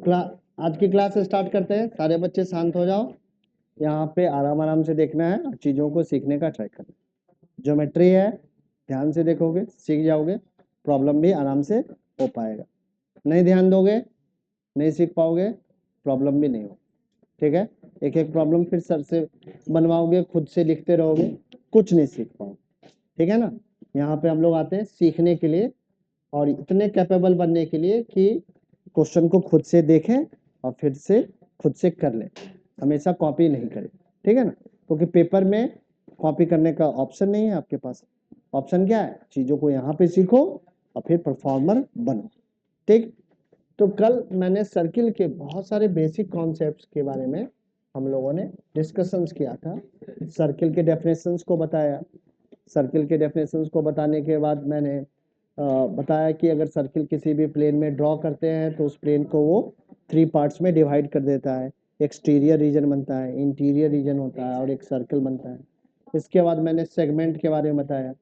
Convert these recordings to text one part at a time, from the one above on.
आज की class start करते हैं। सारे बच्चे शांत हो जाओ, यहाँ पे आराम आराम से देखना है और चीज़ों को सीखने का ट्राई करना है। ज्योमेट्री है, ध्यान से देखोगे सीख जाओगे, प्रॉब्लम भी आराम से हो पाएगा। नहीं ध्यान दोगे नहीं सीख पाओगे, प्रॉब्लम भी नहीं हो। ठीक है, एक एक प्रॉब्लम फिर सर से बनवाओगे, खुद से लिखते रहोगे, कुछ नहीं सीख पाओगे। ठीक है ना, यहाँ पे हम लोग आते हैं सीखने के लिए और इतने कैपेबल बनने के लिए कि क्वेश्चन को खुद से देखें और फिर से खुद से कर लें, हमेशा कॉपी नहीं करें। ठीक है ना, क्योंकि पेपर में कॉपी करने का ऑप्शन नहीं है आपके पास। ऑप्शन क्या है, चीज़ों को यहाँ पे सीखो और फिर परफॉर्मर बनो। ठीक, तो कल मैंने सर्किल के बहुत सारे बेसिक कॉन्सेप्ट्स के बारे में हम लोगों ने डिस्कशंस किया था। सर्किल के डेफिनेशंस को बताया। सर्किल के डेफिनेशंस को बताने के बाद मैंने बताया कि अगर सर्किल किसी भी प्लेन में ड्रॉ करते हैं तो उस प्लेन को वो 3 पार्ट्स में डिवाइड कर देता है। एक्सटीरियर रीजन बनता है, इंटीरियर रीजन होता है और एक सर्कल बनता है। इसके बाद मैंने सेगमेंट के बारे में बताया,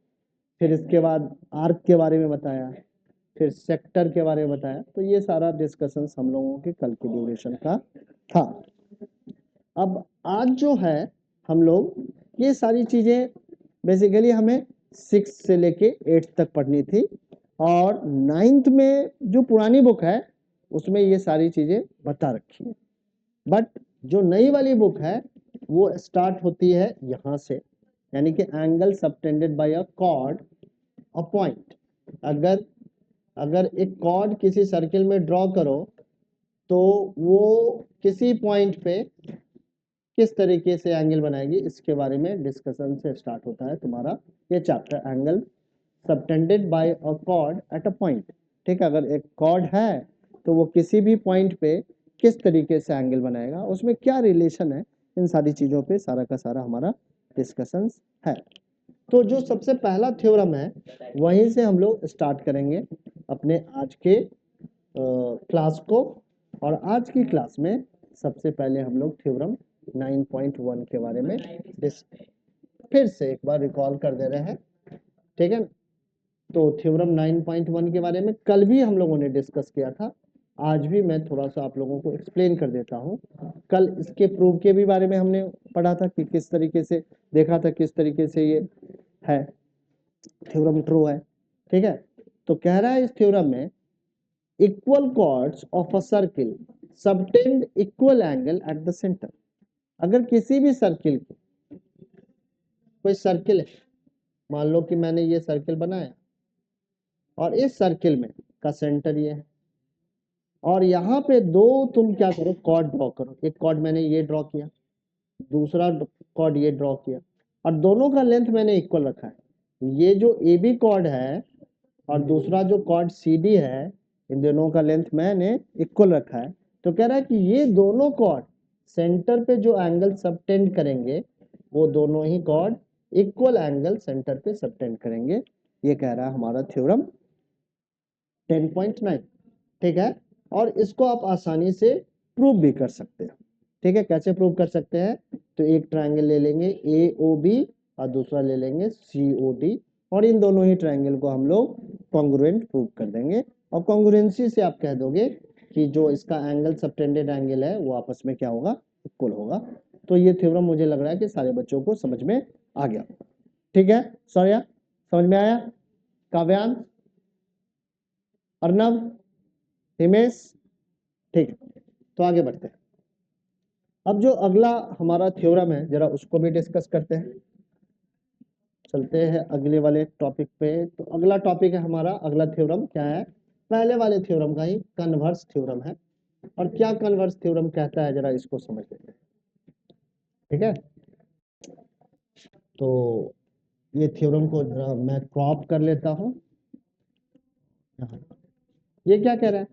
फिर इसके बाद आर्क के बारे में बताया, फिर सेक्टर के बारे में बताया। तो ये सारा डिस्कशंस हम लोगों के कल के ड्यूरेशन का था। अब आज जो है हम लोग ये सारी चीज़ें बेसिकली हमें 6 से लेके 8 तक पढ़नी थी और 9th में जो पुरानी बुक है उसमें ये सारी चीज़ें बता रखी है। बट जो नई वाली बुक है वो स्टार्ट होती है यहाँ से, यानी कि angle subtended bye a cord a point. अगर एक कॉर्ड किसी सर्किल में ड्रॉ करो तो वो किसी पॉइंट पे किस तरीके से एंगल बनाएगी, इसके बारे में डिस्कशन से स्टार्ट होता है तुम्हारा ये chapter, angle subtended bye a cord at a point. ठीक है, अगर एक कॉर्ड है तो वो किसी भी पॉइंट पे किस तरीके से एंगल बनाएगा, उसमें क्या रिलेशन है, इन सारी चीज़ों पे सारा का सारा हमारा डिस्कशन है। तो जो सबसे पहला थ्योरम है वहीं से हम लोग स्टार्ट करेंगे अपने आज के क्लास को। और आज की क्लास में सबसे पहले हम लोग थ्योरम 9.1 के बारे में फिर से एक बार रिकॉल कर दे रहे हैं। ठीक है, तो थ्योरम 9.1 के बारे में कल भी हम लोगों ने डिस्कस किया था, आज भी मैं थोड़ा सा आप लोगों को एक्सप्लेन कर देता हूँ। कल इसके प्रूफ के भी बारे में हमने पढ़ा था कि किस तरीके से देखा था, किस तरीके से ये है थ्योरम ट्रू है। ठीक है, तो कह रहा है इस थ्योरम में equal chords of a circle subtend equal angle at the centre. अगर किसी भी सर्किल की, कोई सर्किल है, मान लो कि मैंने ये सर्किल बनाया और इस सर्किल में का सेंटर ये है और यहाँ पे दो तुम क्या करो, कॉर्ड ड्रॉ करो। एक कॉर्ड मैंने ये ड्रॉ किया, दूसरा कॉर्ड ये ड्रॉ किया और दोनों का लेंथ मैंने इक्वल रखा है। ये जो ए बी कॉर्ड है और दूसरा जो कॉर्ड सी डी है, इन दोनों का लेंथ मैंने इक्वल रखा है। तो कह रहा है कि ये दोनों कॉर्ड सेंटर पे जो एंगल सबटेंड करेंगे वो दोनों ही कॉर्ड इक्वल एंगल सेंटर पे सबटेंड करेंगे। ये कह रहा है हमारा थ्योरम 10.9। ठीक है, और इसको आप आसानी से प्रूव भी कर सकते हैं। ठीक है, कैसे प्रूव कर सकते हैं, तो एक ट्रायंगल ले लेंगे AOB और दूसरा ले लेंगे COD और इन दोनों ही ट्रायंगल को हम लोग कॉन्ग्रुएंट प्रूव कर देंगे। और कॉन्ग्रुएंसी से आप कह दोगे कि जो इसका एंगल सबटेंडेड एंगल है वो आपस में क्या होगा, इक्वल होगा। तो ये थ्योरम मुझे लग रहा है कि सारे बच्चों को समझ में आ गया। ठीक है, सौर्या समझ में आया, काव्यांश, अर्नव, हिमेश। ठीक है, तो आगे बढ़ते हैं। अब जो अगला हमारा थ्योरम है जरा उसको भी डिस्कस करते हैं। चलते हैं अगले वाले टॉपिक पे। तो अगला टॉपिक है हमारा, अगला थ्योरम क्या है, पहले वाले थ्योरम का ही कन्वर्स थ्योरम है। और क्या कन्वर्स थ्योरम कहता है जरा इसको समझ लेते हैं। ठीक है, तो ये थ्योरम को जरा मैं क्रॉप कर लेता हूँ। ये क्या कह रहा है,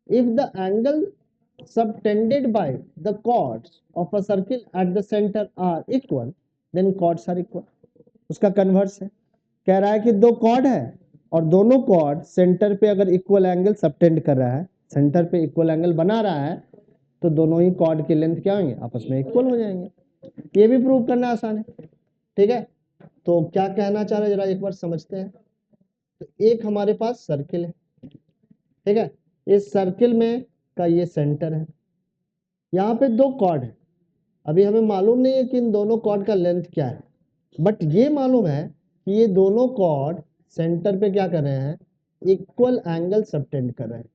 if the angle subtended by the chords of a circle at the center are equal then chords are equal। उसका कन्वर्स है, कह रहा है कि दो कॉर्ड है और दोनों कॉर्ड सेंटर पे अगर इक्वल एंगल सबटेंड कर रहा है, सेंटर पे इक्वल एंगल बना रहा है, तो दोनों ही कॉर्ड की लेंथ क्या होंगे, आपस में इक्वल हो जाएंगे। ये भी प्रूव करना आसान है। ठीक है, तो क्या कहना चाह रहे हैं जरा एक बार समझते हैं। तो एक हमारे पास सर्किल है। ठीक है, इस सर्किल में का ये सेंटर है, यहाँ पे दो कॉर्ड है। अभी हमें मालूम नहीं है कि इन दोनों कॉर्ड का लेंथ क्या है, बट ये मालूम है कि ये दोनों कॉर्ड सेंटर पे क्या कर रहे हैं, इक्वल एंगल सबटेंड कर रहे हैं।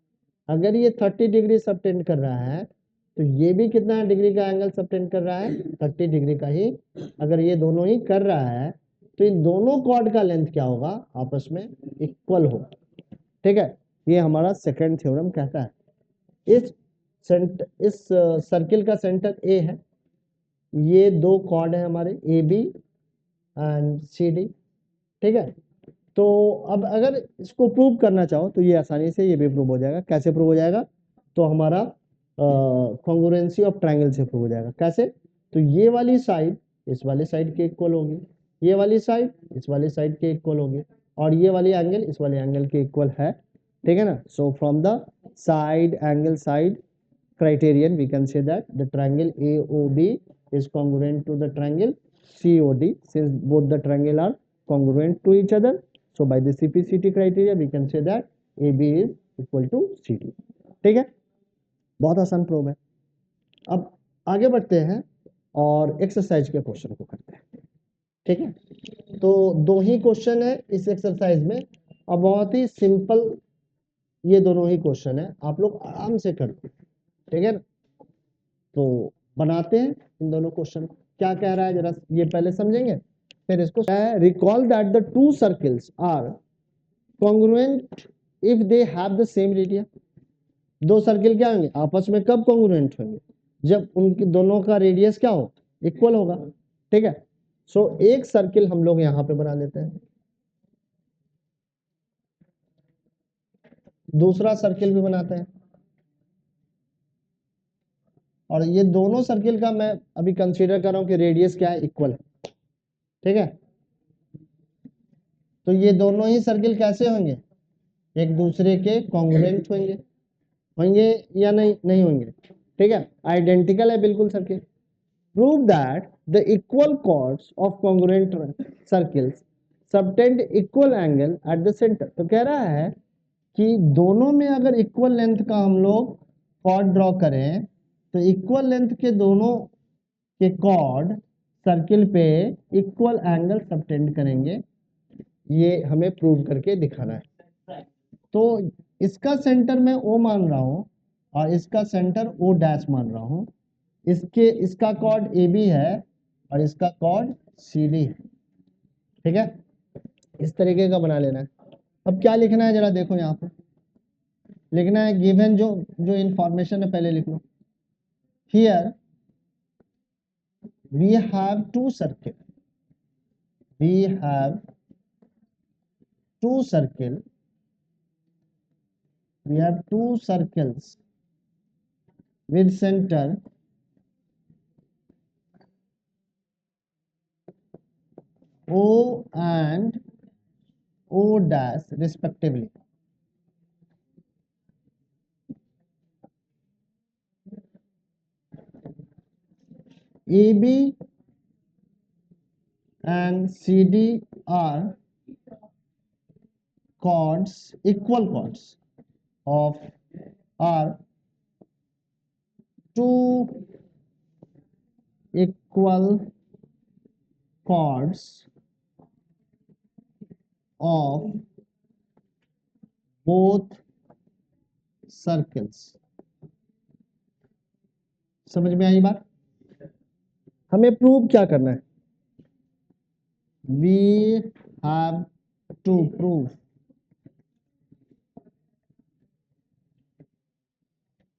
अगर ये 30 डिग्री सबटेंड कर रहा है तो ये भी कितना डिग्री का एंगल सबटेंड कर रहा है, 30 डिग्री का ही। अगर ये दोनों ही कर रहा है तो इन दोनों कॉर्ड का लेंथ क्या होगा, आपस में इक्वल होगा। ठीक है, ये हमारा सेकंड थ्योरम कहता है। इस सर्किल का सेंटर ए है, ये दो कॉर्ड है हमारे A B and C D. ठीक है, तो अब अगर इसको प्रूव करना चाहो तो ये आसानी से ये भी प्रूव हो जाएगा। कैसे प्रूव हो जाएगा, तो हमारा कॉन्ग्रुएंसी ऑफ ट्रायंगल से प्रूव हो जाएगा। कैसे, तो ये वाली साइड इस वाली साइड के इक्वल होगी, ये वाली साइड इस वाली साइड के इक्वल होगी, और ये वाली एंगल इस वाले एंगल के इक्वल है। ठीक है ना। So from the side angle side criterion we can say that the triangle AOB is congruent to the triangle COD since both the triangle are congruent to each other. So by the CPCT criteria we can say that AB is equal to CD. ठीक है, बहुत आसान prove है। अब आगे बढ़ते हैं और एक्सरसाइज के क्वेश्चन को करते हैं। ठीक है, तो दो ही क्वेश्चन है इस एक्सरसाइज में और बहुत ही सिंपल ये दोनों ही क्वेश्चन है, आप लोग आराम से कर लो। ठीक है ना, तो बनाते हैं इन दोनों क्वेश्चन। क्या कह रहा है जरा ये पहले समझेंगे, फिर इसको। Recall that the two circles are congruent if they have the same radius. दो सर्किल क्या होंगे, आपस में कब कॉन्ग्रुएंट होंगे, जब उनके दोनों का रेडियस क्या हो, इक्वल होगा। ठीक है, सो एक सर्किल हम लोग यहां पे बना लेते हैं, दूसरा सर्किल भी बनाते हैं, और ये दोनों सर्किल का मैं अभी कंसीडर कर रहा हूं कि रेडियस क्या है, इक्वल है। ठीक है, तो ये दोनों ही सर्किल कैसे होंगे, एक दूसरे के कॉन्ग्रुएंट होंगे, होंगे या नहीं होंगे। ठीक है, आइडेंटिकल है बिल्कुल circle. Prove that the equal chords of congruent circles subtend equal angle at the centre. तो कह रहा है कि दोनों में अगर इक्वल लेंथ का हम लोग कॉर्ड ड्रॉ करें तो इक्वल लेंथ के दोनों के कॉर्ड सर्किल पे इक्वल एंगल सबटेंड करेंगे। ये हमें प्रूव करके दिखाना है। तो इसका सेंटर मैं O मान रहा हूं और इसका सेंटर O डैश मान रहा हूं। इसका कॉर्ड AB है और इसका कॉर्ड CD है। ठीक है, इस तरीके का बना लेना है। अब क्या लिखना है जरा देखो, यहाँ पे लिखना है गिवन जो जो इंफॉर्मेशन है पहले लिख लो। Here we have two circle, we have two circles with center O and O dash respectively. AB and CD are chords, equal chords of are two equal chords of both circles. समझ में आई बात। हमें prove क्या करना है, we have to prove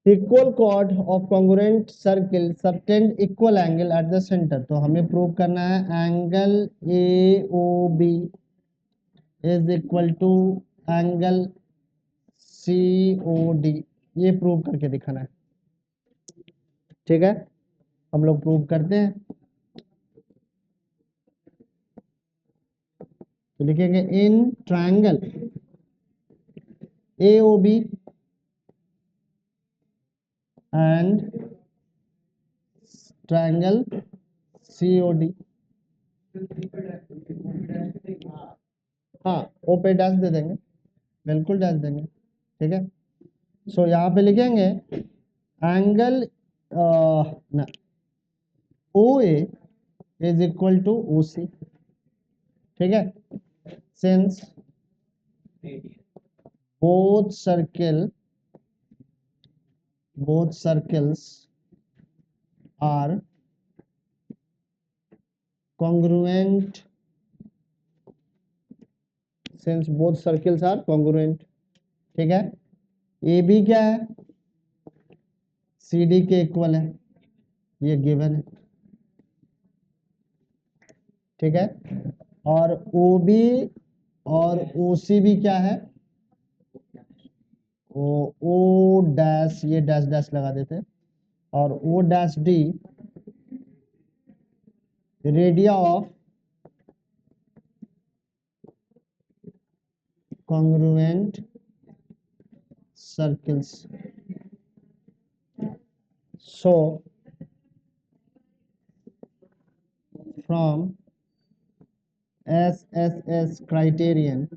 equal chord of congruent circle subtend equal angle at the centre. तो हमें prove करना है angle AOB is equal to angle COD। ये प्रूव करके दिखाना है। ठीक है, हम लोग प्रूव करते हैं। तो लिखेंगे in triangle AOB and triangle COD। हाँ, ओ पे डैश दे देंगे, बिल्कुल डैश देंगे। ठीक है, सो यहाँ पे लिखेंगे एंगल ना ओ ए इज इक्वल टू ओ सी, ठीक है, since both circles are congruent, since both circles are congruent, ठीक है। ए बी क्या है, सी डी के इक्वल है, ये गिवन है, ठीक है। और ओ बी और ओ सी भी क्या है, ओ डैश, ये डैश डैश लगा देते हैं, और O dash D radii of congruent circles. So from SSS criterion,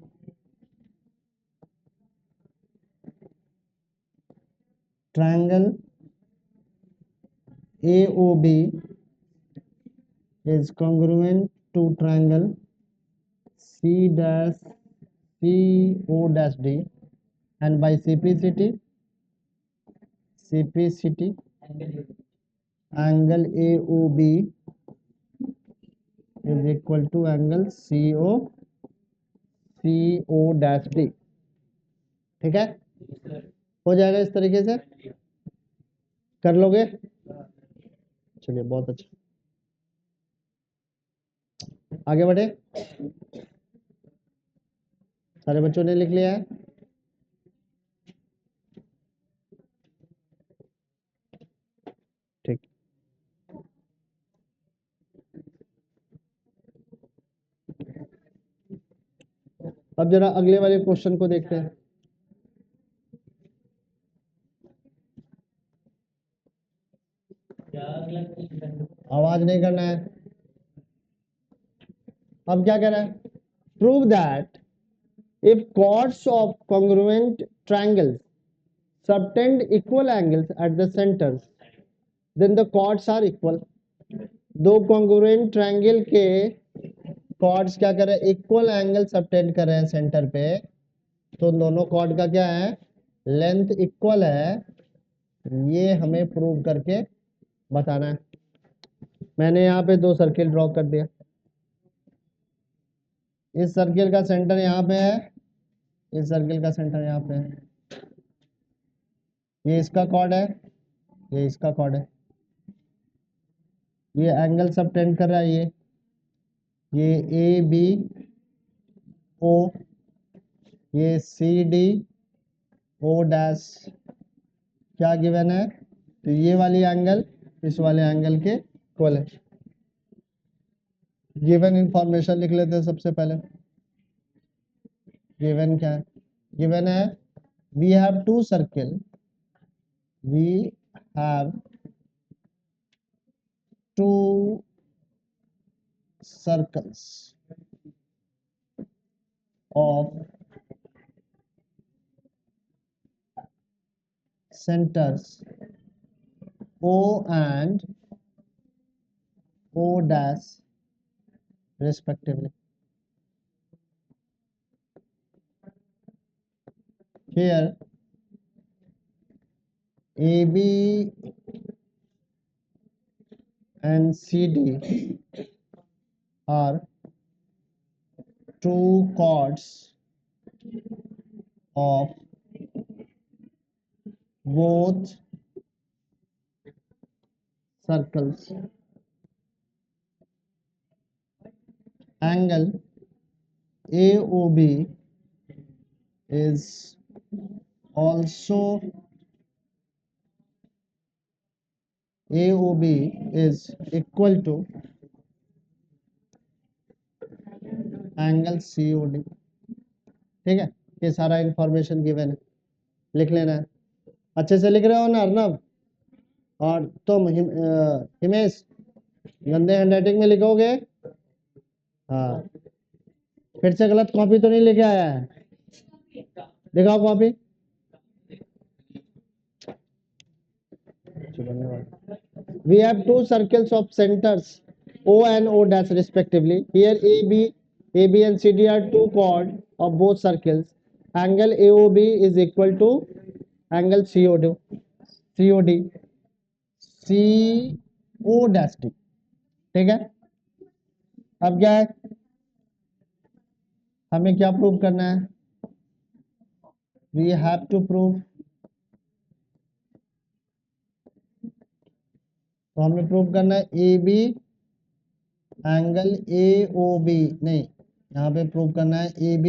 triangle AOB is congruent to triangle C dash CO dash D, and by CPCT angle AOB is equal to angle CO dash D, ठीक है। हो जाएगा इस तरीके से, कर लोगे, चलिए बहुत अच्छा, आगे बढ़े। सारे बच्चों ने लिख लिया है, ठीक। अब जरा अगले वाले क्वेश्चन को देखते हैं। आवाज नहीं करना है। अब क्या कह रहा है, prove that if chords of congruent triangles subtend equal angles at the centers, then the chords are equal। दो congruent triangle के chords क्या कर रहे हैं, इक्वल एंगल सबटेंड कर रहे हैं सेंटर पे, तो दोनों chord का क्या है, लेंथ इक्वल है, ये हमें प्रूव करके बताना है। मैंने यहाँ पे दो सर्किल ड्रॉ कर दिया, इस सर्किल का सेंटर यहाँ पे है, इस सर्किल का सेंटर यहाँ पे है, ये इसका कॉर्ड है, ये इसका कॉर्ड है, ये एंगल सबटेंड कर रहा है, ये ए बी ओ, ये सी डी ओ डैश, क्या गिवन है, तो ये वाली एंगल इस वाले एंगल के इक्वल है। गिवन इंफॉर्मेशन लिख लेते हैं सबसे पहले। गिवन क्या है, गिवन है we have two circle, we have two circles of centers O and O dash respectively. Here AB and CD are two chords of both circles. Angle AOB is also equal to angle COD, ठीक है। ये सारा information given है, लिख लेना है। अच्छे से लिख रहे हो ना अर्नब, और तुम हिमेश गंदे हैंडराइटिंग में लिखोगे, हाँ, फिर से गलत कॉपी तो नहीं लेके आया है, दिखाओ कॉपी। से बनने वाला। We have two circles of centers O and O dash respectively. Here AB and CD are two chord of both circles. Angle AOB is equal to angle COD. CO dash D. ठीक है, अब क्या है, हमें क्या prove करना है? We have to prove, तो हमें प्रूव करना है AB एंगल AOB, नहीं यहाँ पे प्रूव करना है AB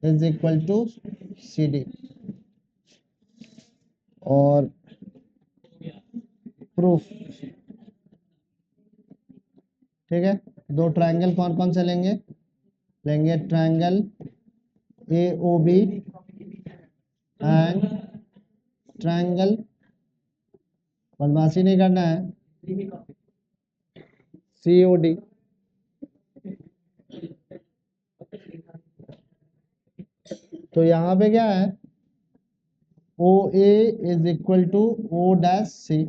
is equal to CD। और प्रूफ, ठीक है, दो ट्रायंगल कौन कौन से लेंगे? लेंगे ट्रायंगल AOB एंड ट्रायंगल, बदमाशी नहीं करना है, COD। तो यहाँ पे क्या है, OA is equal to O dash C,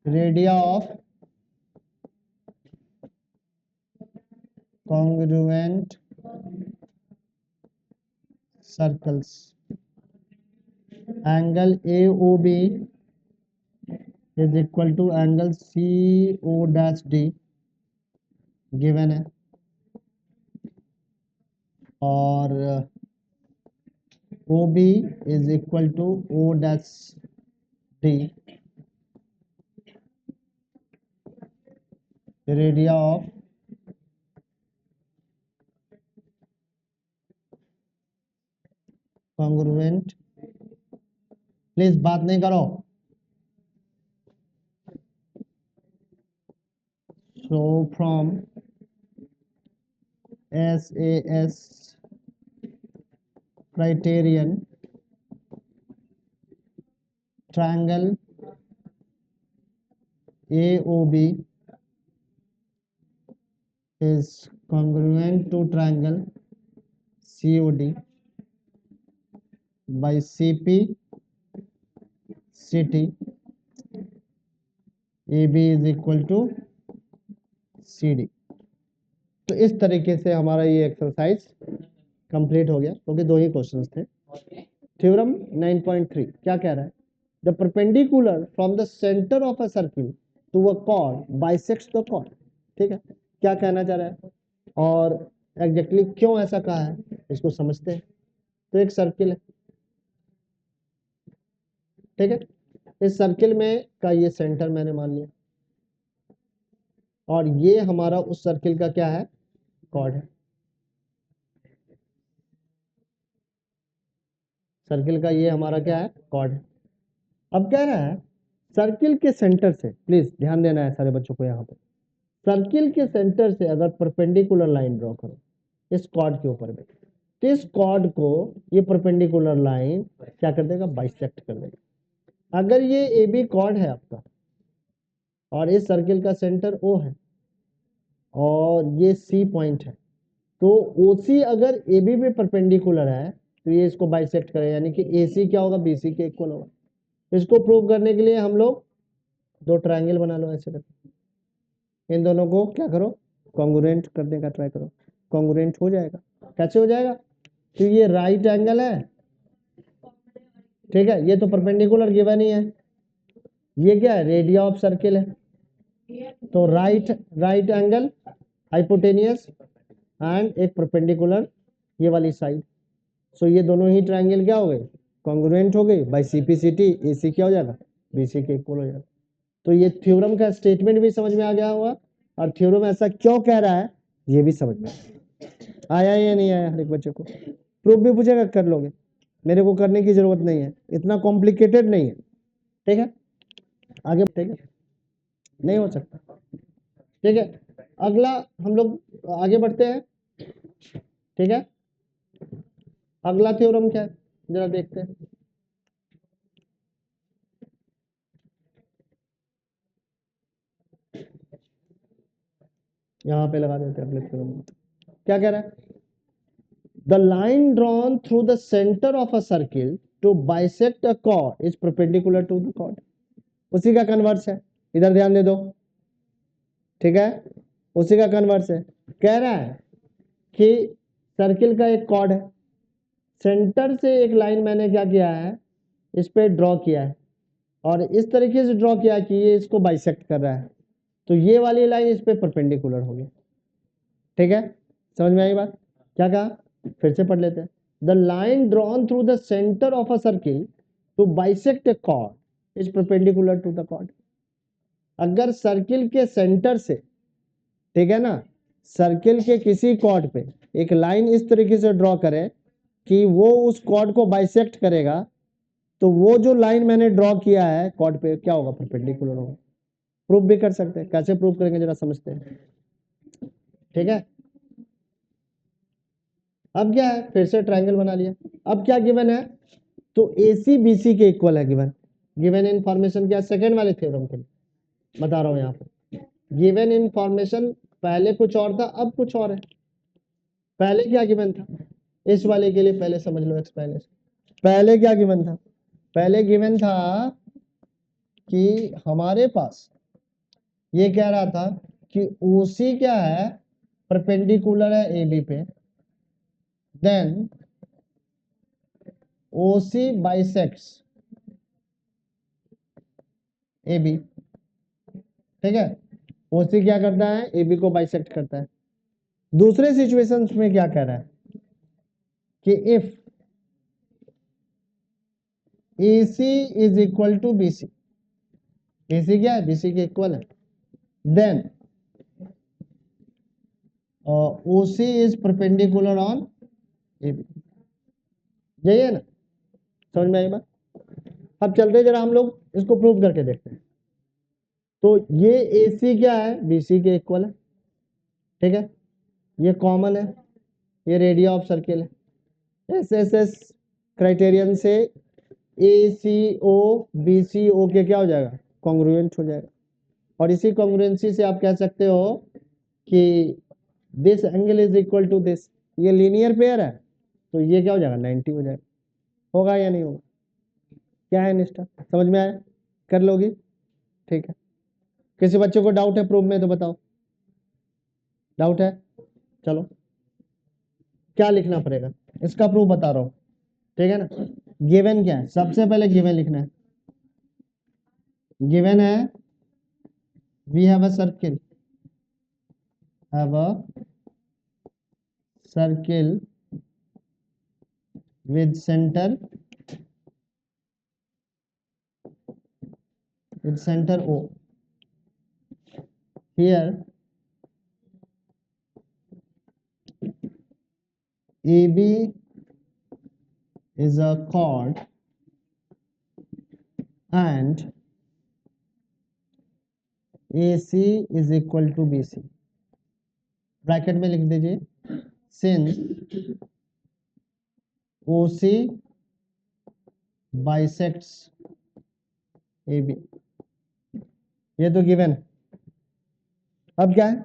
radii of congruent circles। Angle AOB is equal to angle CO dash D given है, और OB is equal to O dash D, radii of congruent. Please बात नहीं करो। So from SAS criterion, triangle AOB is congruent to triangle COD by CP CT, AB is equal to CD। तो इस तरीके से हमारा ये एक्सरसाइज कंप्लीट हो गया, क्योंकि दो ही क्वेश्चंस थे। थ्योरम 9.3 क्या कह रहा है? The perpendicular from the centre of a circle to a chord bisects the chord. ठीक है, क्या कहना चाह रहा है और एग्जैक्टली क्यों ऐसा कहा है, इसको समझते हैं। तो एक सर्किल है, ठीक है, इस सर्किल में का ये सेंटर मैंने मान लिया, और ये हमारा उस सर्किल का क्या है, कॉर्ड है। सर्किल का ये हमारा क्या है, कॉर्ड है। अब कह रहा है सर्किल के सेंटर से, प्लीज ध्यान देना है सारे बच्चों को यहाँ पे, सर्किल के सेंटर से अगर परपेंडिकुलर लाइन ड्रॉ करो इस कॉर्ड के ऊपर में, तो इस कॉर्ड को ये परपेंडिकुलर लाइन क्या कर देगा, बाइसेक्ट कर देगा। अगर ये ए बी कॉर्ड है आपका और इस सर्किल का सेंटर O है और ये C पॉइंट है, तो OC अगर AB पे परपेंडिकुलर है तो ये इसको बाइसेक्ट करेगा, यानी कि AC क्या होगा, BC के इक्वल होगा। इसको प्रूव करने के लिए हम लोग दो ट्रायंगल बना लो ऐसे करके, इन दोनों को क्या करो, कॉन्ग्रुएंट करने का ट्राई करो, कॉन्ग्रुएंट हो जाएगा। कैसे हो जाएगा, तो ये राइट एंगल है, ठीक है, ये तो परपेंडिकुलर गिवन ही है, ये क्या है, रेडिया ऑफ सर्किल है, तो राइट एंगल हाइपोटेनियस एंड एक परपेंडिकुलर ये वाली साइड। सो ये दोनों ही ट्रायंगल क्या हो गए, कॉन्ग्रुएंट हो गई बाय CP/CT, AC क्या हो जाएगा, BC के इक्वल हो जाएगा। तो ये थ्योरम का स्टेटमेंट भी समझ में आ गया होगा, और थ्योरम ऐसा क्यों कह रहा है ये भी समझ में आया या नहीं आया। हर एक बच्चे को प्रूफ भी पूछेगा, कर लोगे, मेरे को करने की जरूरत नहीं है, इतना कॉम्प्लिकेटेड नहीं है, ठीक है, आगे, ठीक है, नहीं हो सकता, ठीक है। अगला हम लोग आगे बढ़ते हैं, ठीक है, अगला थ्योरम क्या है जरा देखते हैं। यहाँ पे लगा देते हैं अगले थ्योरम, क्या कह रहा है, the line drawn through the centre of a circle to bisect a chord is perpendicular to the chord. उसी का कन्वर्स है, इधर ध्यान दे दो, ठीक है, उसी का कन्वर्स है। कह रहा है कि सर्किल का एक कॉर्ड है, सेंटर से एक लाइन मैंने क्या किया है, इस पे ड्रॉ किया है, और इस तरीके से ड्रॉ किया कि ये इसको बाइसेक्ट कर रहा है, तो ये वाली लाइन इस पे परपेंडिकुलर होगी। ठीक है, समझ में आई बात? क्या कहा, फिर से पढ़ लेते हैं। The line drawn through the centre of a circle to bisect a chord is perpendicular to the chord. अगर सर्किल के सेंटर से, ठीक है ना, सर्किल के किसी कॉर्ड पे एक लाइन इस तरीके से ड्रॉ करें कि वो उस कॉर्ड को बाइसेक्ट करेगा, तो वो जो लाइन मैंने ड्रॉ किया है कॉर्ड पे क्या होगा, परपेंडिकुलर होगा। प्रूफ भी कर सकते हैं, कैसे प्रूफ करेंगे जरा समझते हैं। ठीक है, अब क्या है, फिर से ट्रायंगल बना लिया। अब क्या गिवन है, तो AC BC के इक्वल है गिवन। गिवन इनफॉर्मेशन क्या, सेकंड वाले थ्योरम के लिए बता रहा हूं यहाँ पे। गिवन इनफॉर्मेशन पहले कुछ और था, अब कुछ और है। पहले क्या गिवन था, इस वाले के लिए पहले समझ लो एक्सप्लेनेशन। पहले क्या गिवन था, पहले गिवन था कि हमारे पास ये कह रहा था कि OC क्या है, परपेंडिकुलर है AB पे, देन OC बाइसेक्ट्स AB। ठीक है, OC क्या करता है, AB को बाइसेक्ट करता है। दूसरे सिचुएशंस में क्या कह रहा है कि if AC is equal to BC, AC क्या है, BC के इक्वल है, then OC is perpendicular on AB। यही है ना, समझ में आई बात? अब चलते जरा हम लोग इसको प्रूव करके देखते हैं। तो ये AC क्या है, BC के इक्वल है, ठीक है, ये कॉमन है, ये रेडिया ऑफ सर्किल है। SSS क्राइटेरियन से ACO BCO के क्या हो जाएगा, कॉन्ग्रुएंट हो जाएगा। और इसी कॉन्ग्रुएंसी से आप कह सकते हो कि this angle is equal to this, ये लीनियर पेयर है, तो ये क्या हो जाएगा, 90 हो जाएगा। होगा या नहीं होगा, क्या है निष्ठा, समझ में आया, कर लोगी? ठीक है, किसी बच्चे को डाउट है प्रूफ में तो बताओ, डाउट है? चलो, क्या लिखना पड़ेगा, इसका प्रूफ बता रहा हूं, ठीक है ना। गिवन क्या है, सबसे पहले गिवन लिखना है। गिवन है we have a circle, have a circle with center O. Here AB is a chord and AC is equal to BC। Bracket में लिख दीजिए, since OC bisects AB। ये तो गिवन। अब क्या है,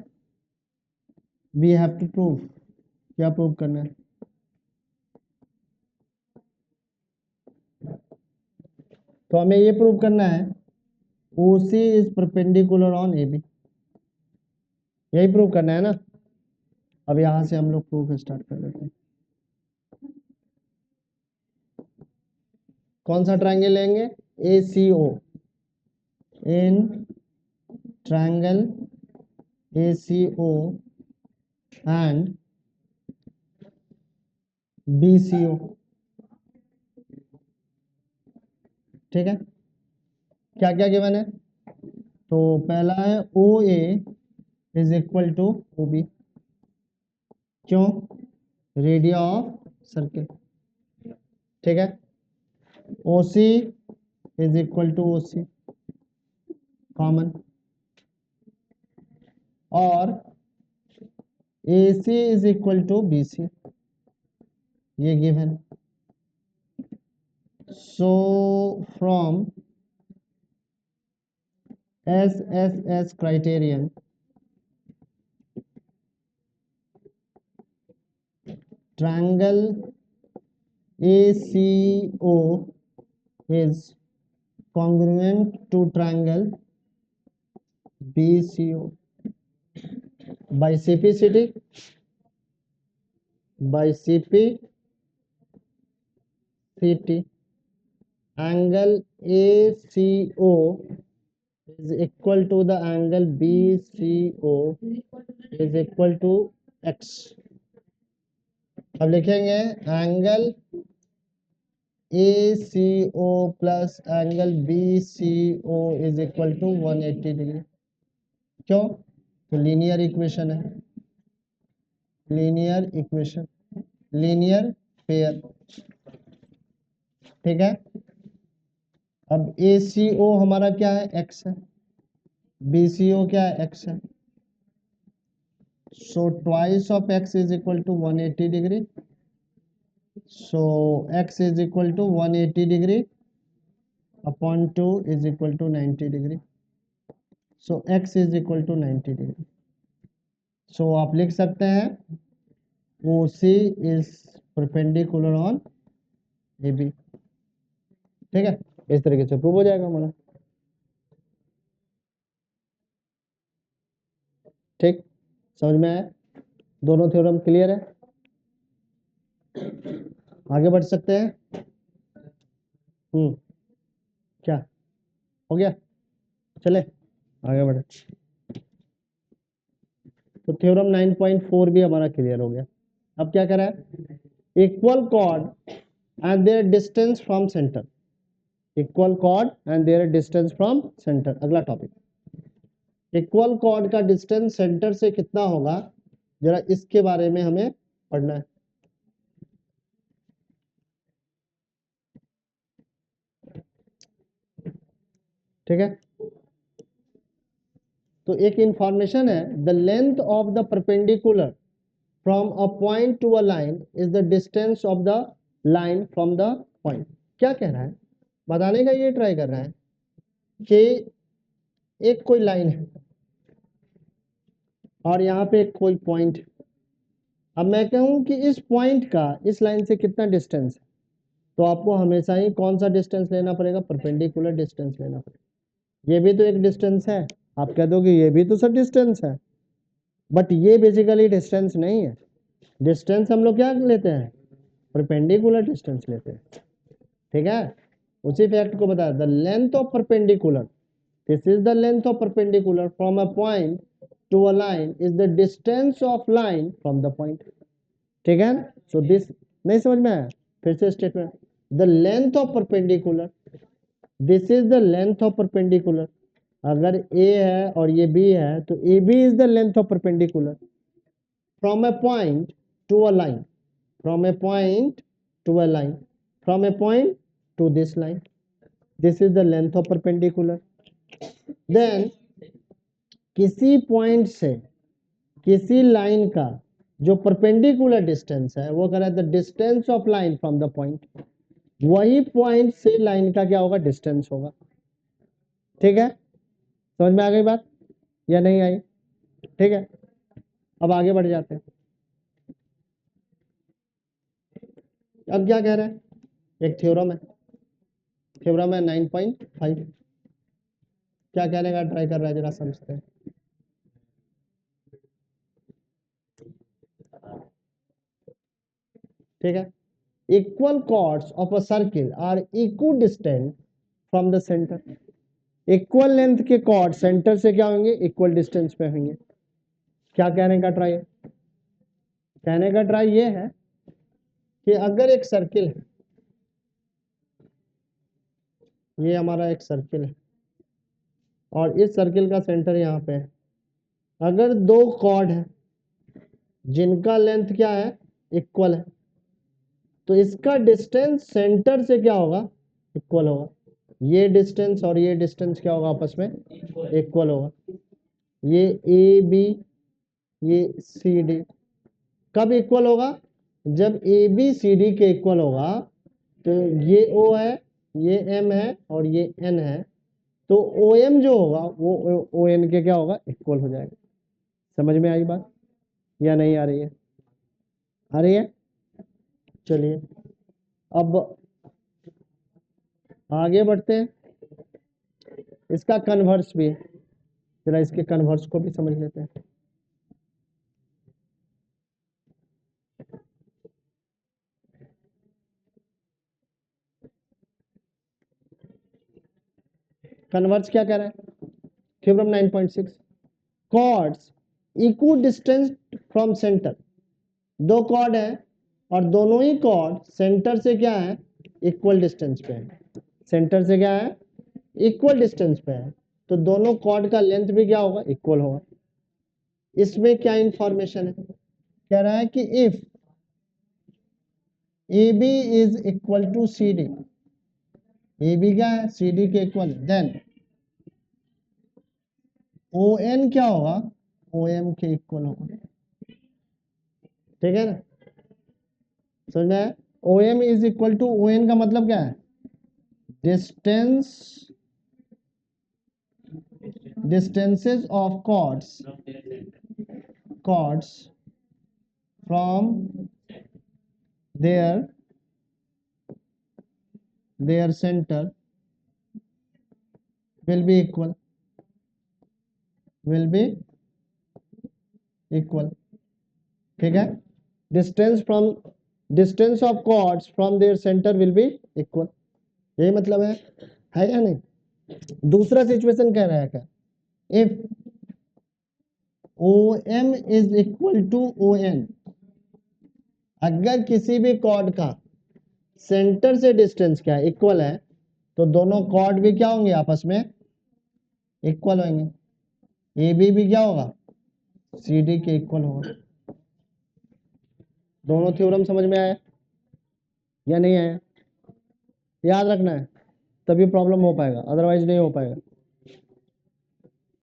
वी हैव टू प्रूव। क्या prove करना है, तो हमें ये प्रूव करना है OC is perpendicular on AB, यही प्रूव करना है ना। अब यहां से हम लोग प्रूफ स्टार्ट कर देते हैं। कौन सा ट्रायंगल लेंगे, ACO, in triangle ACO and BCO। ठीक है, क्या क्या गिवन है, तो पहला है OA is equal to OB, क्यों, रेडिया ऑफ सर्किल। ठीक है, OC is equal to OC common, और AC is equal to BC, ये given. So from SSS criterion triangle ACO is congruent to triangle BCO by CPCD angle ACO is equal to the angle BCO is equal to x. अब लिखेंगे angle ACO plus angle BCO is equal to 180 degree. क्यों? तो linear equation है, linear equation, linear pair. ठीक है। अब ACO हमारा क्या है? x है। BCO क्या है? x है। So twice of x is equal to 180 degree. So x is equal to 180 degree upon 2 is equal to 90 degree. So x is equal to 90 degree. So आप लिख सकते हैं OC is perpendicular on AB। ठीक है, इस तरीके से prove हो जाएगा हमारा। ठीक, समझ में आया? दोनों थ्योरम क्लियर है? आगे बढ़ सकते हैं। क्या हो गया? चले आगे बढ़े। तो थ्योरम 9.4 भी हमारा क्लियर हो गया। अब क्या करा है? Equal cord and their distance from centre, equal cord and their distance from centre. अगला टॉपिक, इक्वल कॉर्ड का डिस्टेंस सेंटर से कितना होगा, जरा इसके बारे में हमें पढ़ना है। ठीक है, तो एक इंफॉर्मेशन है, the length of the perpendicular from a point to a line is the distance of the line from the point. क्या कह रहा है? बताने का ये ट्राई कर रहा है कि एक कोई लाइन है और यहाँ पे एक कोई पॉइंट है। अब मैं कहूँ कि इस पॉइंट का इस लाइन से कितना डिस्टेंस है, तो आपको हमेशा ही कौन सा डिस्टेंस लेना पड़ेगा? परपेंडिकुलर डिस्टेंस लेना पड़ेगा। ये भी तो एक डिस्टेंस है, आप कह दोगे ये भी तो सब डिस्टेंस है, बट ये बेसिकली डिस्टेंस नहीं है। डिस्टेंस हम लोग क्या लेते हैं? परपेंडिकुलर डिस्टेंस लेते हैं। ठीक है, उसी फैक्ट को बताया, the length of perpendicular, this is the length of perpendicular from a point to a line is the distance of line from the point. ठीक है, सो दिस नहीं समझ में आया? फिर से statement, the length of perpendicular, this is the length of perpendicular. अगर A है और ये B है तो AB is the length of perpendicular from a point to a line, from a point to a line, from a point to this line, this is the length of perpendicular. Then किसी पॉइंट से किसी line का जो perpendicular distance है वो कह रहा है the distance of line from the point, वही पॉइंट से लाइन का क्या होगा? डिस्टेंस होगा। ठीक है, समझ में आ गई बात या नहीं आई? ठीक है, अब आगे बढ़ जाते हैं। अब क्या कह रहे हैं? एक थ्योरम है, थ्योरम है 9.5। क्या कहने का ट्राई कर रहा है, जरा समझते हैं। ठीक है, equal chords of a circle are equal distant from the centre. Equal length के कॉर्ड सेंटर से क्या होंगे? इक्वल डिस्टेंस पे होंगे। क्या कहने का ट्राई है? कहने का ट्राई ये है कि अगर एक सर्किल है, ये हमारा एक सर्किल है और इस सर्किल का सेंटर यहाँ पे है, अगर दो कॉर्ड है जिनका लेंथ क्या है? इक्वल है, तो इसका डिस्टेंस सेंटर से क्या होगा? इक्वल होगा। ये डिस्टेंस और ये डिस्टेंस क्या होगा? आपस में इक्वल होगा। ये AB, ये CD कब इक्वल होगा? जब ABCD के इक्वल होगा। तो ये O है, ये M है और ये N है, तो OM जो होगा वो ON के क्या होगा? इक्वल हो जाएगा। समझ में आई बात या नहीं आ रही है? आ रही है? चलिए अब आगे बढ़ते हैं, इसका कन्वर्स भी है, जरा इसके कन्वर्स को भी समझ लेते हैं। कन्वर्स क्या कह रहा है, theorem 9.6, chords equal distance from centre, दो कॉर्ड है और दोनों ही कॉर्ड सेंटर से क्या है, इक्वल डिस्टेंस पे है, सेंटर से क्या है, इक्वल डिस्टेंस पे है, तो दोनों कॉर्ड का लेंथ भी क्या होगा, इक्वल होगा। इसमें क्या इंफॉर्मेशन है, कह रहा है कि if A B is equal to C D, A B क्या है, सी डी के इक्वल, देन ओ एन क्या होगा, ओ एम के इक्वल होगा, ठीक है ना, समझ में आया। O M is equal to O N का मतलब क्या है, distance, distances of chords from their center will be equal, ठीक है, distance of chords from their center will be equal, यही मतलब है या नहीं। दूसरा सिचुएशन कह रहा है क्या, if O M is equal to O N, अगर किसी भी कॉर्ड का सेंटर से डिस्टेंस क्या है, इक्वल है, तो दोनों कॉर्ड भी क्या होंगे, आपस में इक्वल होंगे, ए बी भी क्या होगा, सी डी के इक्वल होगा। दोनों थ्योरम समझ में आया या नहीं आया, याद रखना है, तभी प्रॉब्लम हो पाएगा, अदरवाइज नहीं हो पाएगा।